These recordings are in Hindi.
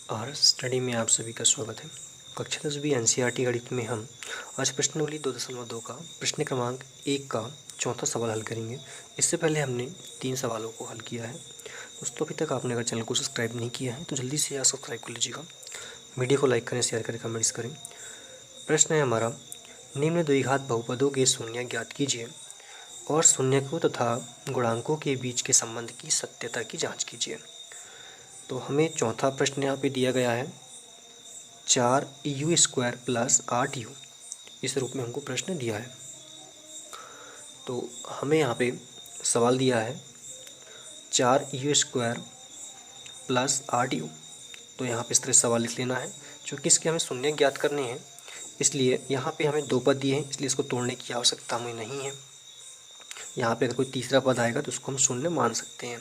आर स्टडी में आप सभी का स्वागत है। कक्षा 10वीं एनसीईआरटी गणित में हम आज प्रश्नावली 2.2 का प्रश्न क्रमांक 1 का चौथा सवाल हल करेंगे। इससे पहले हमने 3 सवालों को हल किया है। दोस्तों, अभी तक आपने अगर चैनल को सब्सक्राइब नहीं किया है तो जल्दी से यार सब्सक्राइब कर लीजिएगा। वीडियो को लाइक करें, शेयर करें, कमेंट्स करें। प्रश्न है हमारा, निम्न द्विघात बहुपदों के शून्य ज्ञात कीजिए और शून्यकों तथा गुणांकों के बीच के संबंध की सत्यता की जाँच कीजिए। तो हमें चौथा प्रश्न यहाँ पे दिया गया है 4u² + 8u, इस रूप में हमको प्रश्न दिया है। तो हमें यहाँ पे सवाल दिया है 4u² + 8u। तो यहाँ पे इस तरह सवाल लिख लेना है। चूँकि इसके हमें शून्य ज्ञात करने हैं, इसलिए यहाँ पे हमें 2 पद दिए हैं, इसलिए इसको तोड़ने की आवश्यकता हमें नहीं है। यहाँ पे अगर कोई तीसरा पद आएगा तो उसको हम शून्य मान सकते हैं।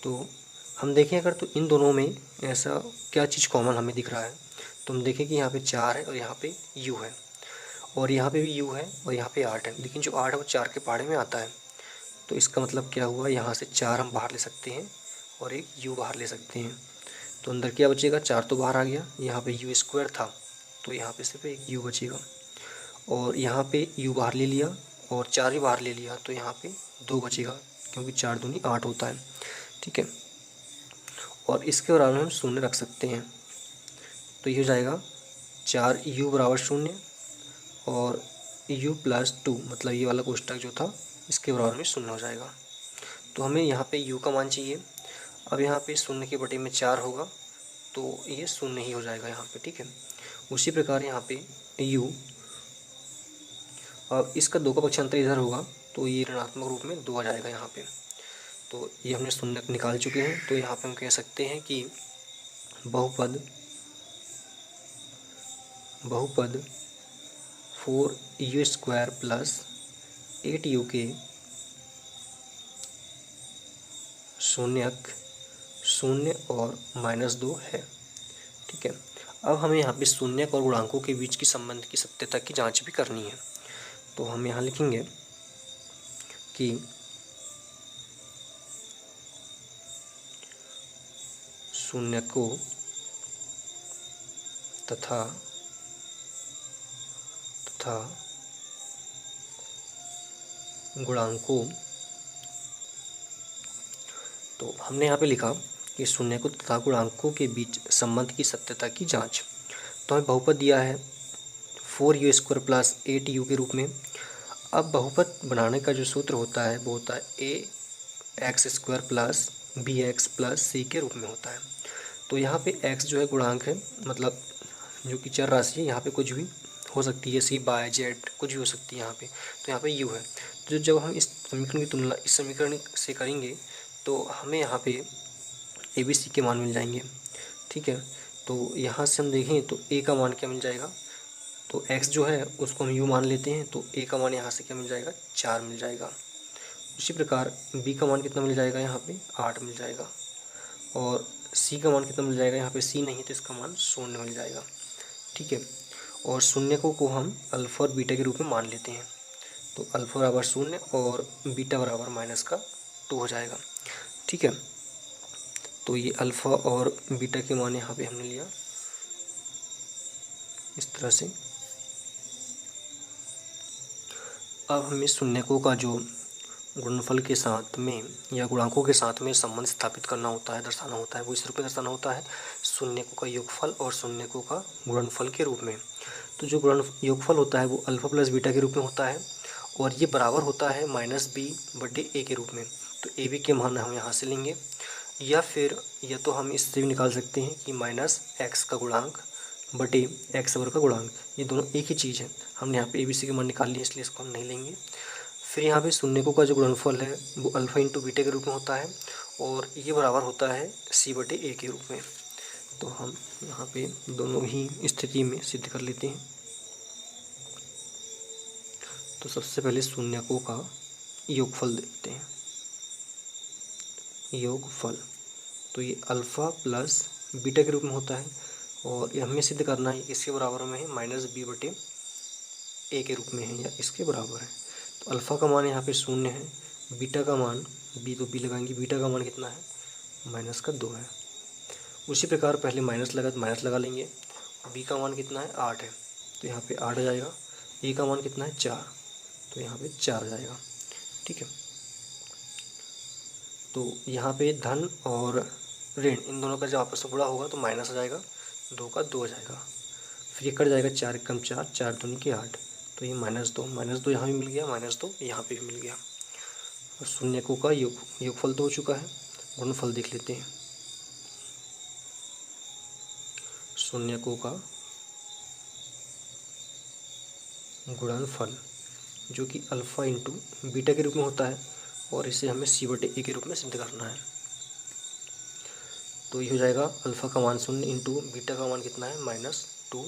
तो हम देखें अगर, तो इन दोनों में ऐसा क्या चीज़ कॉमन हमें दिख रहा है। तो हम देखें कि यहाँ पे 4 है और यहाँ पे u है, और यहाँ पे भी u है और यहाँ पे 8 है। लेकिन जो 8 है वो 4 के पहाड़े में आता है। तो इसका मतलब क्या हुआ, यहाँ से 4 हम बाहर ले सकते हैं और एक u बाहर ले सकते हैं। तो अंदर क्या बचेगा, 4 तो बाहर आ गया। यहाँ पे u² था तो यहाँ पे सिर्फ एक u बचेगा, और यहाँ पे u बाहर ले लिया और 4 भी बाहर ले लिया तो यहाँ पे 2 बचेगा, क्योंकि 4 दूनी 8 होता है। ठीक है, और इसके बराबर हम शून्य रख सकते हैं। तो ये हो जाएगा 4u = 0 और u + 2, मतलब ये वाला कोष्टक जो था इसके बराबर में 0 हो जाएगा। तो हमें यहाँ पे u का मान चाहिए। अब यहाँ पे 0 के बटे में 4 होगा तो ये 0 ही हो जाएगा यहाँ पे। ठीक है, उसी प्रकार यहाँ पे u, अब इसका 2 का पक्षांतर इधर होगा तो ये ऋणात्मक रूप में 2 आ जाएगा यहाँ पे। तो ये हमने शून्य निकाल चुके हैं। तो यहाँ पे हम कह सकते हैं कि बहुपद 4u² + 8u के शून्यक 0 और -2 है। ठीक है, अब हमें यहाँ पे शून्यक और गुणांकों के बीच की संबंध की सत्यता की जांच भी करनी है। तो हम यहाँ लिखेंगे कि शून्यकों तथा गुणांकों, तो हमने यहाँ पे लिखा कि शून्यकों तथा गुणांकों के बीच संबंध की सत्यता की जांच। तो हमें बहुपद दिया है 4u² + 8u के रूप में। अब बहुपद बनाने का जो सूत्र होता है वो होता है ax² + bx + c के रूप में होता है। तो यहाँ पे x जो है गुणांक है, मतलब जो कि चर राशि है, यहाँ पे कुछ भी हो सकती है, c, y, z कुछ भी हो सकती है यहाँ पे। तो यहाँ पे u है। तो जब हम इस समीकरण की तुलना इस समीकरण से करेंगे तो हमें यहाँ पे a, b, c के मान मिल जाएंगे। ठीक है, तो यहाँ से हम देखें तो a का मान क्या मिल जाएगा, तो x जो है उसको हम u मान लेते हैं, तो a का मान यहाँ से क्या मिल जाएगा, 4 मिल जाएगा। उसी प्रकार b का मान कितना मिल जाएगा, यहाँ पे 8 मिल जाएगा, और c का मान कितना मिल जाएगा, यहाँ पे c नहीं है तो इसका मान 0 मिल जाएगा। ठीक है, और शून्यकों को हम अल्फ़ा और बीटा के रूप में मान लेते हैं। तो अल्फ़ा बराबर 0 और बीटा बराबर -2 हो जाएगा। ठीक है, तो ये अल्फ़ा और बीटा के मान यहाँ पे हमने लिया इस तरह से। अब हमें शून्यकों का जो गुणनफल के साथ में या गुणांकों के साथ में संबंध स्थापित करना होता है, दर्शाना होता है, वो इस रूप में दर्शाना होता है, शून्यकों का योगफल और शून्यकों का गुणनफल के रूप में। तो जो योगफल होता है वो अल्फ़ा + बीटा के रूप में होता है, और ये बराबर होता है -b/a के रूप में। तो a b के मान हम यहाँ से लेंगे, या फिर या तो हम इससे भी निकाल सकते हैं कि -x का गुणांक बटे x² का गुणांक, ये दोनों एक ही चीज़ है। हमने यहाँ पे a b c के मान निकाल लिए, इसलिए इसको हम नहीं लेंगे। फिर यहाँ पे शून्यकों का जो गुणनफल है वो अल्फ़ा × बीटा के रूप में होता है, और ये बराबर होता है c/a के रूप में। तो हम यहाँ पे दोनों ही स्थिति में सिद्ध कर लेते हैं। तो सबसे पहले शून्यकों का योगफल देखते हैं। योगफल, तो ये अल्फ़ा + बीटा के रूप में होता है, और ये हमें सिद्ध करना है इसके बराबर में है -b/a के रूप में है, या इसके बराबर है। तो अल्फ़ा का मान यहाँ पे 0 है, बीटा का मान b, तो b लगाएंगे, बीटा का मान कितना है, -2 है। उसी प्रकार पहले माइनस लगा तो माइनस लगा लेंगे। बी का मान कितना है 8 है, तो यहाँ पे 8 आ जाएगा। ए का मान कितना है 4, तो यहाँ पे 4 आ जाएगा। ठीक है, तो यहाँ पे धन और ऋण इन दोनों का जब आपस में गुणा होगा तो माइनस आ जाएगा, 2 का 2 आ जाएगा। फिर ये कट जाएगा, 4 एकम 4, 4 दूनी के 8, तो ये -2 यहाँ भी मिल गया, -2 यहाँ पे भी मिल गया। और शून्यकों का योगफल तो हो चुका है, गुणनफल देख लेते हैं। शून्यकों का गुणनफल जो कि अल्फ़ा इंटू बीटा के रूप में होता है, और इसे हमें c/a के रूप में सिद्ध करना है। तो ये हो जाएगा अल्फ़ा का मान 0 इंटू बीटा का मान कितना है -2,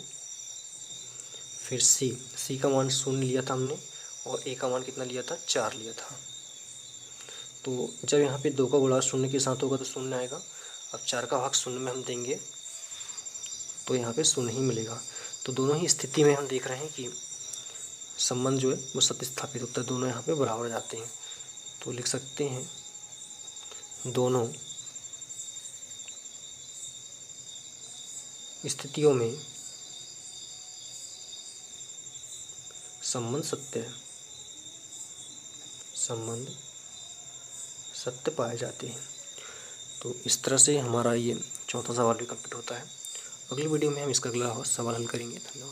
फिर c का मान 0 लिया था हमने, और a का मान कितना लिया था 4 लिया था। तो जब यहाँ पे 2 का गुणा 0 के साथ होगा तो 0 आएगा। अब 4 का भाग 0 में हम देंगे तो यहाँ पे 0 ही मिलेगा। तो दोनों ही स्थिति में हम देख रहे हैं कि संबंध जो है वो सत्य स्थापित होता है, दोनों यहाँ पे बराबर हो जाते हैं। तो लिख सकते हैं दोनों स्थितियों में संबंध सत्य पाए जाते हैं। तो इस तरह से हमारा ये चौथा सवाल भी कंप्लीट होता है। अगली वीडियो में हम इसका अगला सवाल हल करेंगे। धन्यवाद।